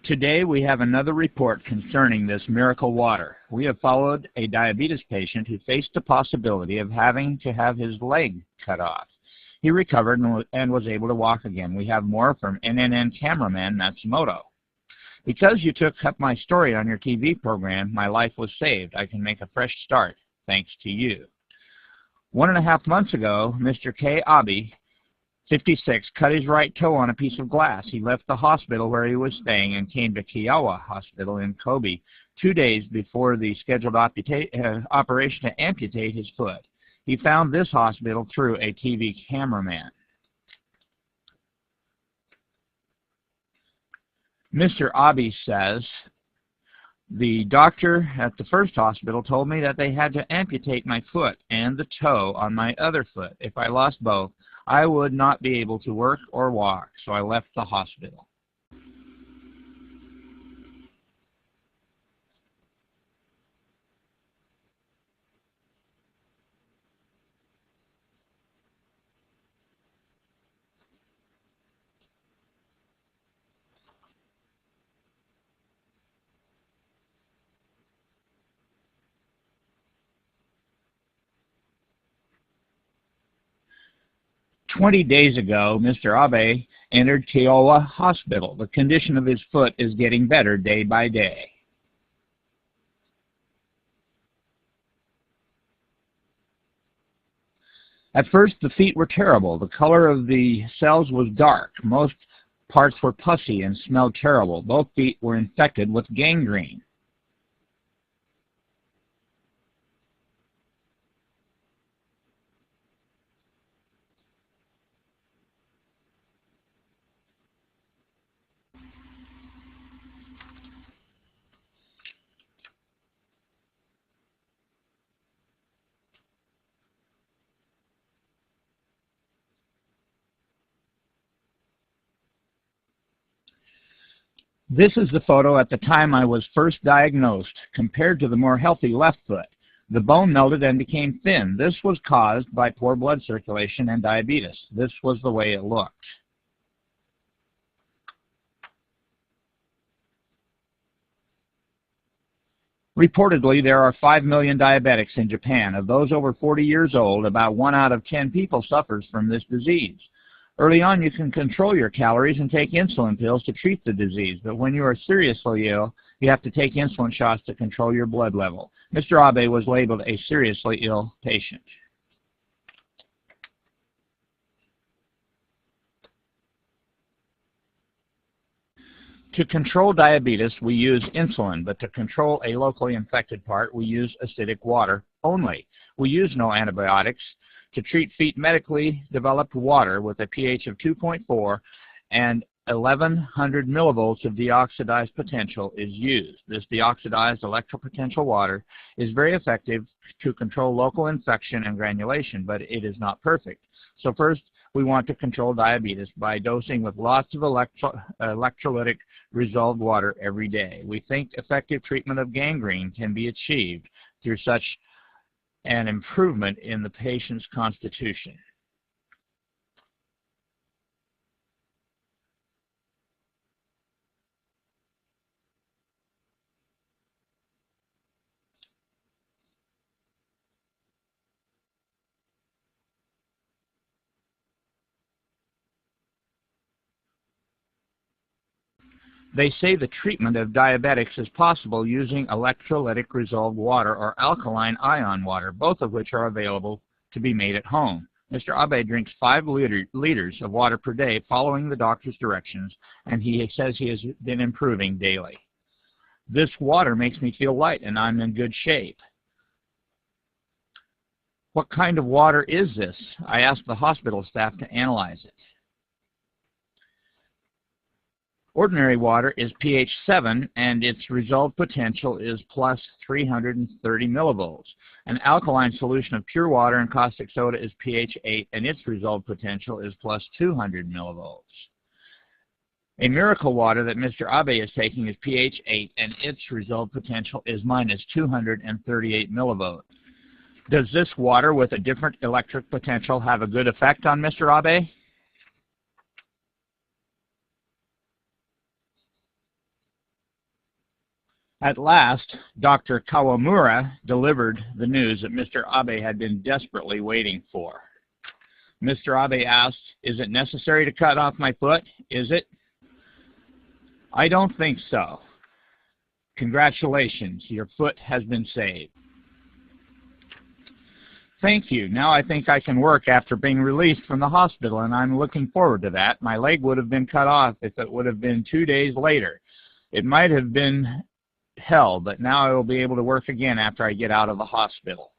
Today we have another report concerning this miracle water. We have followed a diabetes patient who faced the possibility of having to have his leg cut off. He recovered and was able to walk again. We have more from NNN cameraman Matsumoto. Because you took up my story on your TV program, my life was saved. I can make a fresh start, thanks to you. 1.5 months ago, Mr. K. Abe, 56, cut his right toe on a piece of glass. He left the hospital where he was staying and came to Kiowa Hospital in Kobe 2 days before the scheduled operation to amputate his foot. He found this hospital through a TV cameraman. Mr. Abe says, the doctor at the first hospital told me that they had to amputate my foot and the toe on my other foot. If I lost both, I would not be able to work or walk, so I left the hospital. "20 days ago, Mr. Abe entered Kiowa Hospital. The condition of his foot is getting better day by day. At first, the feet were terrible. The color of the cells was dark. Most parts were pussy and smelled terrible. Both feet were infected with gangrene. This is the photo at the time I was first diagnosed, compared to the more healthy left foot. The bone melted and became thin. This was caused by poor blood circulation and diabetes. This was the way it looked. Reportedly, there are 5 million diabetics in Japan. Of those over 40 years old, about 1 out of 10 people suffers from this disease. Early on, you can control your calories and take insulin pills to treat the disease, but when you are seriously ill, you have to take insulin shots to control your blood level. Mr. Abe was labeled a seriously ill patient. To control diabetes, we use insulin, but to control a locally infected part, we use acidic water only. We use no antibiotics. To treat feet, medically developed water with a pH of 2.4 and 1100 millivolts of deoxidized potential is used. This deoxidized electropotential water is very effective to control local infection and granulation, but it is not perfect. So first, we want to control diabetes by dosing with lots of electrolytic resolved water every day. We think effective treatment of gangrene can be achieved through such an improvement in the patient's constitution. They say the treatment of diabetics is possible using electrolytic resolved water or alkaline ion water, both of which are available to be made at home. Mr. Abe drinks 5 liters of water per day following the doctor's directions, and he says he has been improving daily. This water makes me feel light and I'm in good shape. What kind of water is this? I asked the hospital staff to analyze it. Ordinary water is pH 7 and its resolved potential is plus 330 millivolts. An alkaline solution of pure water and caustic soda is pH 8 and its resolved potential is plus 200 millivolts. A miracle water that Mr. Abe is taking is pH 8 and its resolved potential is minus 238 millivolts. Does this water with a different electric potential have a good effect on Mr. Abe? At last, Dr. Kawamura delivered the news that Mr. Abe had been desperately waiting for. Mr. Abe asked, "Is it necessary to cut off my foot? Is it?" "I don't think so. Congratulations, your foot has been saved." "Thank you. Now I think I can work after being released from the hospital, and I'm looking forward to that. My leg would have been cut off if it would have been 2 days later. It might have been hell, but now I will be able to work again after I get out of the hospital."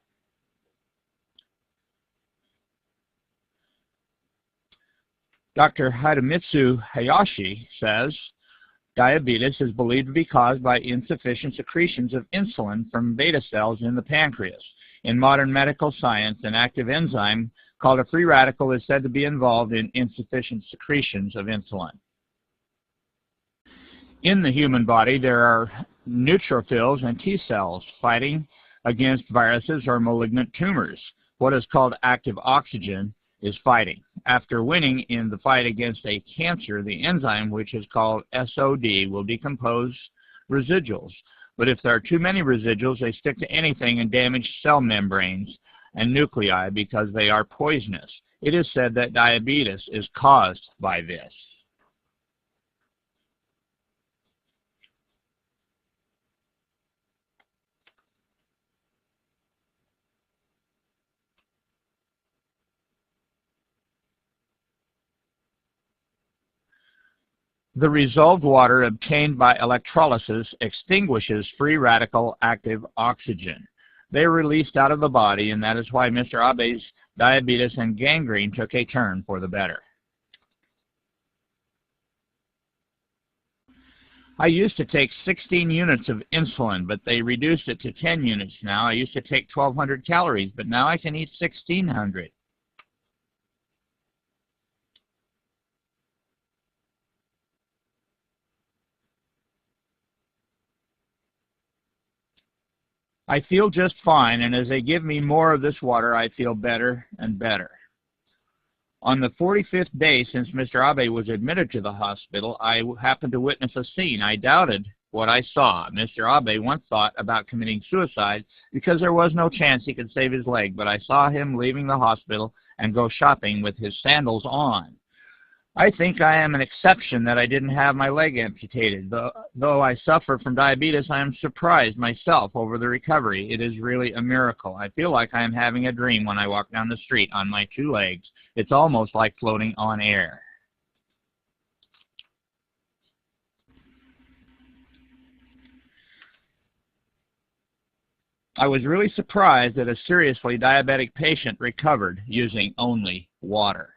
Dr. Hidemitsu Hayashi says, diabetes is believed to be caused by insufficient secretions of insulin from beta cells in the pancreas. In modern medical science, an active enzyme called a free radical is said to be involved in insufficient secretions of insulin. In the human body, there are neutrophils and T cells fighting against viruses or malignant tumors. What is called active oxygen is fighting. After winning in the fight against a cancer, the enzyme, which is called SOD, will decompose residuals. But if there are too many residuals, they stick to anything and damage cell membranes and nuclei because they are poisonous. It is said that diabetes is caused by this. The resolved water obtained by electrolysis extinguishes free radical active oxygen. They are released out of the body, and that is why Mr. Abe's diabetes and gangrene took a turn for the better. I used to take 16 units of insulin, but they reduced it to 10 units now. I used to take 1,200 calories, but now I can eat 1,600. I feel just fine, and as they give me more of this water, I feel better and better. On the 45th day since Mr. Abe was admitted to the hospital, I happened to witness a scene. I doubted what I saw. Mr. Abe once thought about committing suicide because there was no chance he could save his leg, but I saw him leaving the hospital and go shopping with his sandals on. I think I am an exception that I didn't have my leg amputated. Though I suffer from diabetes, I am surprised myself over the recovery. It is really a miracle. I feel like I am having a dream when I walk down the street on my 2 legs. It's almost like floating on air. I was really surprised that a seriously diabetic patient recovered using only water.